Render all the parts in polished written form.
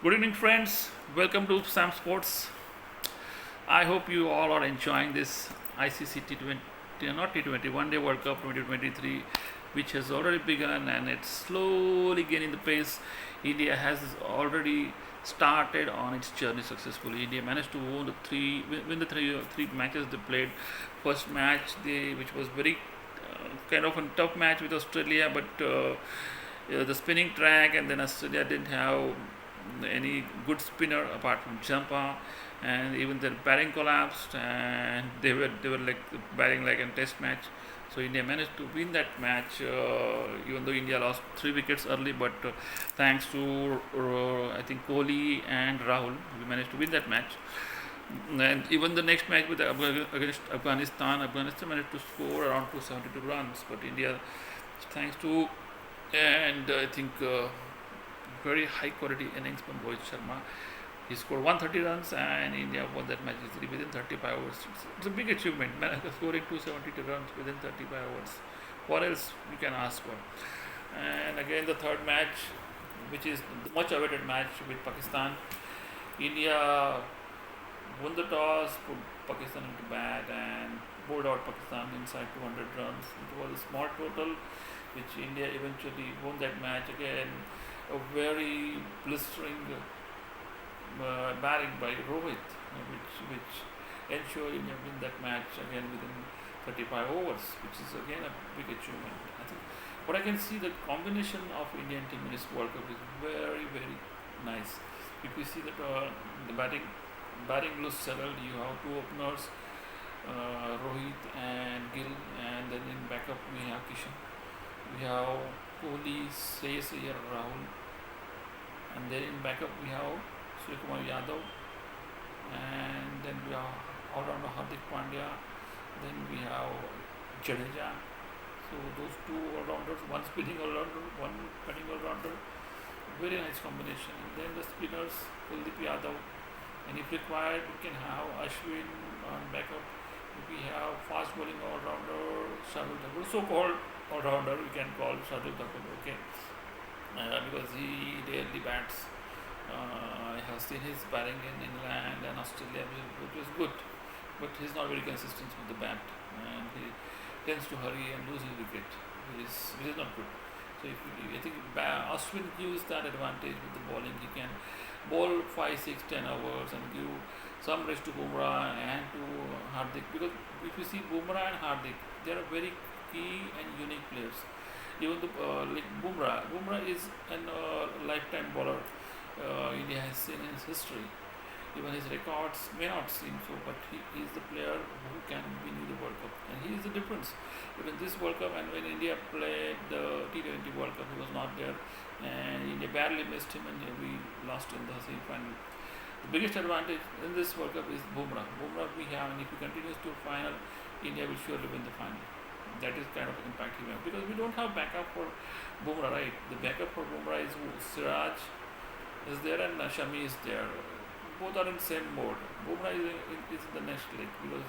Good evening, friends. Welcome to Sam Sports. I hope you all are enjoying this ICC T20, not T20, One Day World Cup 2023, which has already begun and it's slowly gaining the pace. India has already started on its journey successfully. India managed to win the three matches they played. First match, which was very kind of a tough match with Australia, but the spinning track, and then Australia didn't have any good spinner apart from Champa, and even their batting collapsed, and they were like batting like a test match. So India managed to win that match, even though India lost 3 wickets early. But thanks to I think Kohli and Rahul, we managed to win that match. And even the next match against Afghanistan managed to score around 272 runs. But India, thanks to and I think very high quality innings from Rohit Sharma. He scored 130 runs and India won that match easily within 35 hours. It's a big achievement, man. Scoring 272 runs within 35 hours. What else you can ask for? And again, the third match, which is the much awaited match with Pakistan. India won the toss, put Pakistan into bat, and bowled out Pakistan inside 200 runs. It was a small total, which India eventually won that match again. A very blistering batting by Rohit, which ensured India win that match again within 35 overs, which is again a big achievement. I think what I can see, the combination of Indian team in this World Cup is very very nice. If you see that the batting looks settled, you have two openers, Rohit and Gill, and then in backup we have Kishan. We have Kohli, Shreyas Iyer, Rahul, and then in backup we have Suryakumar Yadav, and then we have all-rounder Hardik Pandya, then we have Jadeja. So those two all-rounders, one spinning all-rounder, one batting all-rounder, very nice combination. And then the spinners, Kuldeep Yadav, and if required we can have Ashwin on backup. We have fast bowling all-rounder Shardul Thakur, so-called all-rounder we can call Shardul Thakur, okay, because he rarely bats. I have seen his batting in England and Australia, which was good, but he's not very consistent with the bat, and he tends to hurry and lose his wicket, which is not good. So I think Ashwin gives that advantage with the bowling. He can bowl 5, 6, 10 hours and give some rest to Bumrah and to Hardik, because if you see Bumrah and Hardik, they are very key and unique players. Even like Bumrah is a lifetime bowler. India has seen in his history. Even his records may not seem so, but he is the player who can win you the World Cup, and he is the difference. Even this World Cup, and when India played the T20 World Cup, he was not there, and India barely missed him, and we lost in the semi-final. The biggest advantage in this World Cup is Bumrah. Bumrah we have, and if he continues to final, India will surely win the final. That is kind of impact he will have, because we don't have backup for Bumrah, right? The backup for Bumrah is Siraj is there and Shami is there. Both are in same mode. Bumrah is the next leg, because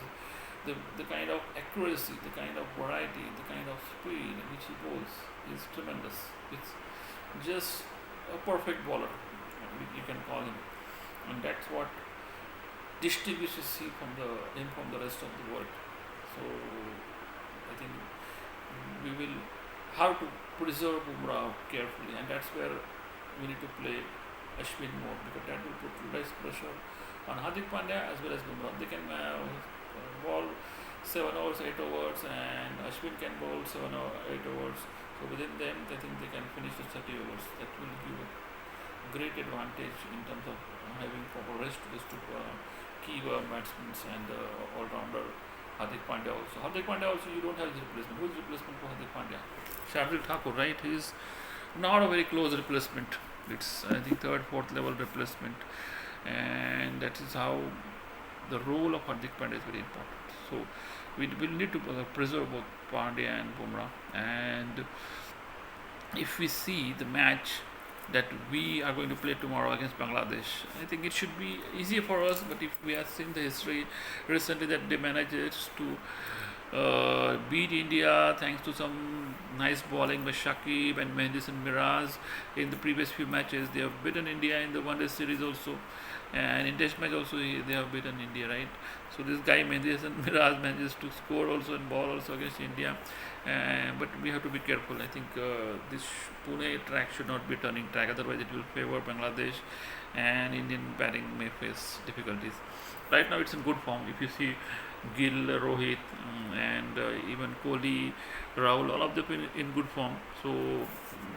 the kind of accuracy, the kind of variety, the kind of speed which he bowls is tremendous. It's just a perfect bowler, you can call him, and that's what distinguishes him from the rest of the world. So I think we will have to preserve Bumrah carefully, and that's where we need to play Ashwin more, because that will put less pressure on Hardik Pandya as well as Bumrah. They can bowl 7 overs, 8 overs, and Ashwin can bowl 7 or 8 overs. So within them, I think they can finish the 30 overs. That will give a great advantage in terms of having proper rest to these two key batsmen and all-rounder Hardik Pandya also. Hardik Pandya also, you don't have his replacement. Who is replacement for Hardik Pandya? Shardul Thakur, right? He is not a very close replacement. It's I think third, fourth level replacement, and that is how the role of Hardik Pandya is very important. So we will need to preserve both Pandya and Bumrah. And if we see the match that we are going to play tomorrow against Bangladesh, I think it should be easier for us. But if we have seen the history recently that they managed to beat India thanks to some nice bowling by Shakib and Mehndis and Miraz in the previous few matches. They have beaten India in the one day series also, and in Test match also they have beaten India, right? So this guy Mehndis and Miraz manages to score also and bowl also against India, but we have to be careful. I think this Pune track should not be turning track, otherwise it will favor Bangladesh, and Indian batting may face difficulties. Right now it's in good form. If you see Gill, Rohit, and even Kohli, Rahul, all of them in good form. So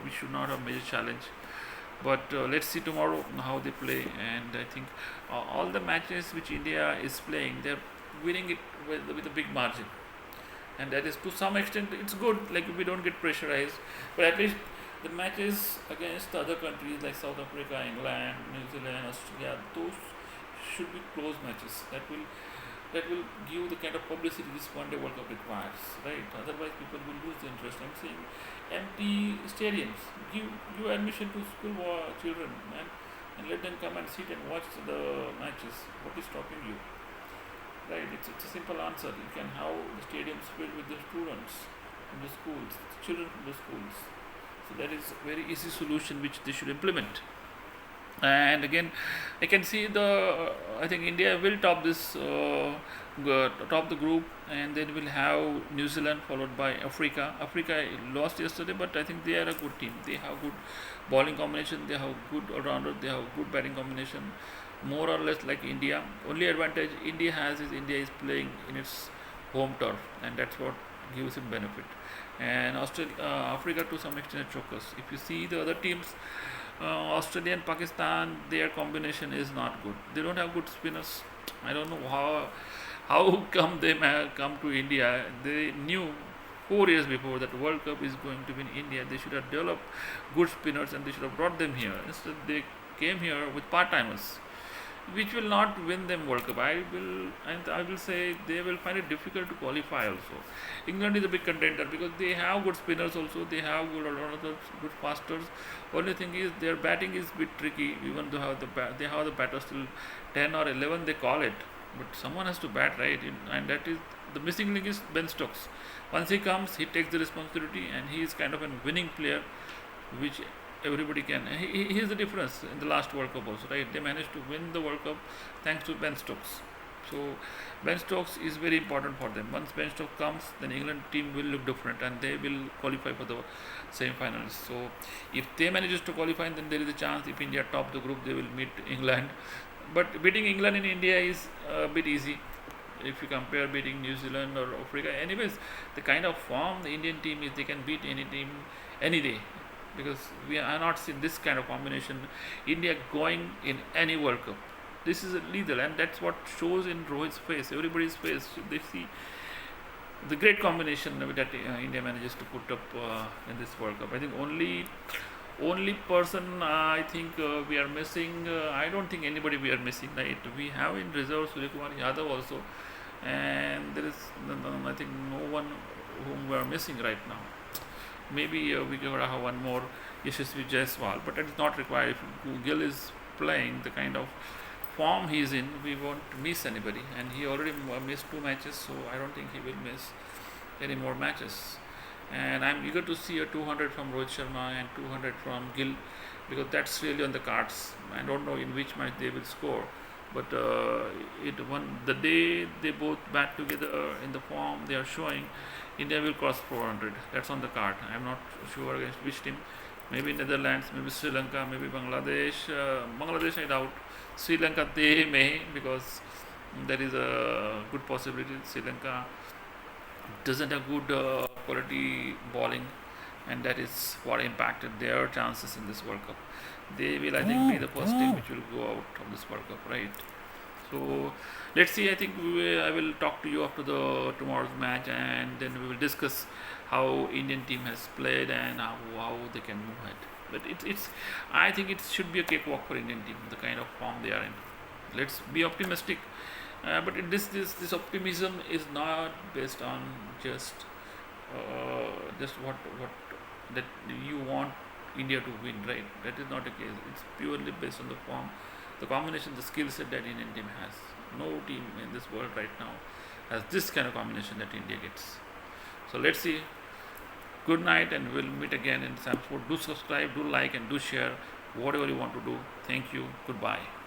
we should not have major challenge. But let's see tomorrow how they play. And I think all the matches which India is playing, they're winning it with a big margin. And that is to some extent it's good. Like we don't get pressurized, but at least the matches against the other countries like South Africa, England, New Zealand, Australia, those should be close matches. That will give the kind of publicity this one day World Cup requires, right? Otherwise, people will lose the interest. I'm saying empty stadiums. Give admission to school children, and let them come and sit and watch the matches. What is stopping you? Right? It's a simple answer. You can have the stadiums filled with the students from the schools, children from the schools. So that is a very easy solution which they should implement. And again, I can see I think India will top this top the group, and then we'll have New Zealand followed by Africa. Africa lost yesterday, but I think they are a good team. They have good bowling combination, they have good all-rounder, they have good batting combination, more or less like India. Only advantage India has is India is playing in its home turf, and that's what gives him benefit. And Africa to some extent chokers. If you see the other teams, Australia and Pakistan, their combination is not good. They don't have good spinners. I don't know how come they come to India. They knew 4 years before that World Cup is going to be in India. They should have developed good spinners and they should have brought them here. Instead, they came here with part timers, which will not win them World Cup. I will say they will find it difficult to qualify also. England is a big contender because they have good spinners also. They have good all-rounders, good fasters. Only thing is their batting is a bit tricky. Even though they have the batters till 10 or 11 they call it, but someone has to bat, right? And that is the missing link is Ben Stokes. Once he comes, he takes the responsibility and he is kind of a winning player, which everybody can. Here's the difference in the last World Cup also, right? They managed to win the World Cup thanks to Ben Stokes. So Ben Stokes is very important for them. Once Ben Stokes comes, then England team will look different and they will qualify for the semi-finals. So if they manages to qualify, then there is a chance if India top the group, they will meet England. But beating England in India is a bit easy if you compare beating New Zealand or Africa. Anyways, the kind of form the Indian team is, they can beat any team any day, because we are not seen this kind of combination India going in any World Cup. This is lethal, and that's what shows in Rohit's face, everybody's face. They see the great combination that India manages to put up in this World Cup. I think only person I think we are missing. I don't think anybody we are missing. Right? We have in reserve Suryakumar Yadav also, and there is I think no one whom we are missing right now. Maybe we could have one more Yashasvi Jaiswal, but it's not required. If Gill is playing the kind of form he is in, we won't miss anybody. And he already missed 2 matches, so I don't think he will miss any more matches. And I'm eager to see a 200 from Rohit Sharma and 200 from Gill, because that's really on the cards. I don't know in which match they will score, but the day they both bat together in the form they are showing, India will cross 400. That's on the card. I'm not sure against which team. Maybe Netherlands, maybe Sri Lanka, maybe Bangladesh. Bangladesh, I doubt. Sri Lanka, they may, because there is a good possibility Sri Lanka doesn't have good quality bowling, and that is what impacted their chances in this World Cup. They will, I think, be the first team which will go out of this World Cup, right? So let's see. I think I will talk to you after the tomorrow's match, and then we will discuss how Indian team has played and how they can move ahead. But it's I think it should be a cakewalk for Indian team, the kind of form they are in. Let's be optimistic, but this optimism is not based on just what that you want India to win, right? That is not the case. It's purely based on the form, the combination, the skill set that Indian team has. No team in this world right now as this kind of combination that India gets. So let's see. Good night, and we'll meet again in some sport. Do subscribe, do like, and do share whatever you want to do. Thank you. Goodbye.